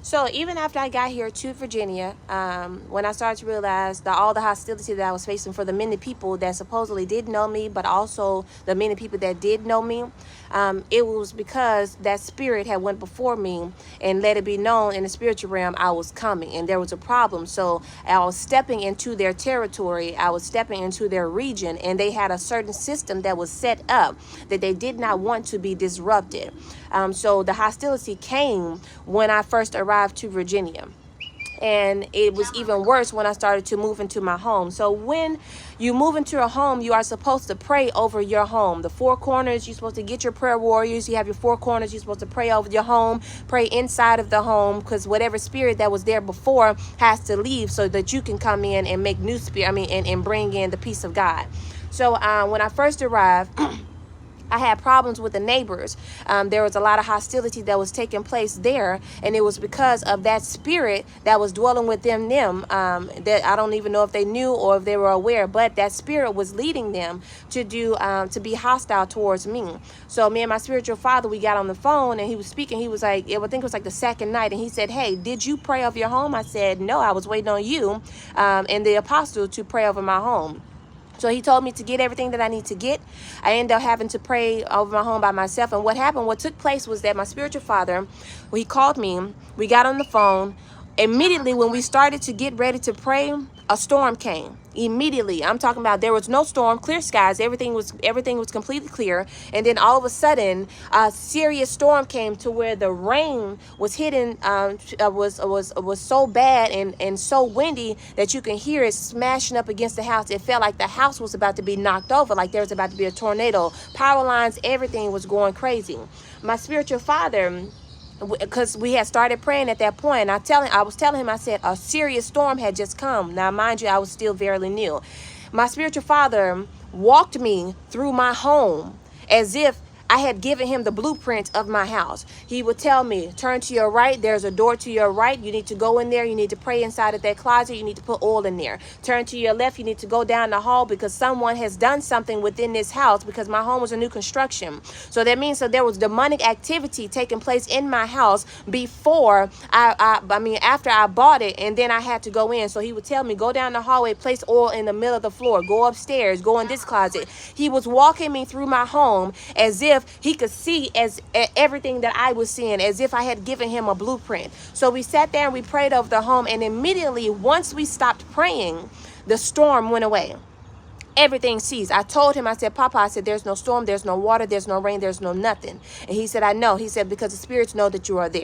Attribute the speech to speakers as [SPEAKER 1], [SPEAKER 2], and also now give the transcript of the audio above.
[SPEAKER 1] So even after I got here to Virginia, when I started to realize that all the hostility that I was facing for the many people that supposedly did know me, but also the many people that did know me, it was because that spirit had went before me and let it be known in the spiritual realm I was coming and there was a problem. So I was stepping into their territory, I was stepping into their region, and they had a certain system that was set up that they did not want to be disrupted. So the hostility came when I first arrived to Virginia. And it was even worse when I started to move into my home. So when you move into a home, you are supposed to pray over your home. The four corners, you're supposed to get your prayer warriors. You have your four corners. You're supposed to pray over your home, pray inside of the home, because whatever spirit that was there before has to leave so that you can come in and make new spirit. And bring in the peace of God. So when I first arrived, I had problems with the neighbors. There was a lot of hostility that was taking place there, and it was because of that spirit that was dwelling within them, that I don't even know if they knew or if they were aware, but that spirit was leading them to be hostile towards me. So me and my spiritual father, we got on the phone, and he was speaking. He was like, I think it was like the second night, and he said, "Hey, did you pray over your home?" I said, "No, I was waiting on you and the apostle to pray over my home." So he told me to get everything that I need to get. I ended up having to pray over my home by myself. And what took place was that my spiritual father, he called me. We got on the phone. Immediately when we started to get ready to pray, a storm came. Immediately, I'm talking about there was no storm, clear skies, everything was completely clear, and then all of a sudden, a serious storm came to where the rain was hitting, was so bad and so windy that you can hear it smashing up against the house. It felt like the house was about to be knocked over, like there was about to be a tornado. Power lines, everything was going crazy. My spiritual father, because we had started praying at that point, I was telling him, I said, a serious storm had just come. Now, mind you, I was still very new. My spiritual father walked me through my home as if I had given him the blueprint of my house. He would tell me, turn to your right. There's a door to your right. You need to go in there. You need to pray inside of that closet. You need to put oil in there. Turn to your left. You need to go down the hall because someone has done something within this house, because my home was a new construction. So that means that there was demonic activity taking place in my house before after I bought it, and then I had to go in. So he would tell me, go down the hallway, place oil in the middle of the floor, go upstairs, go in this closet. He was walking me through my home as if he could see everything that I was seeing, as if I had given him a blueprint. So we sat there and we prayed over the home, and immediately once we stopped praying, the storm went away. Everything ceased. I told him, I said, Papa, I said, there's no storm, there's no water, there's no rain, there's no nothing. And he said, I know. He said, because the spirits know that you are there.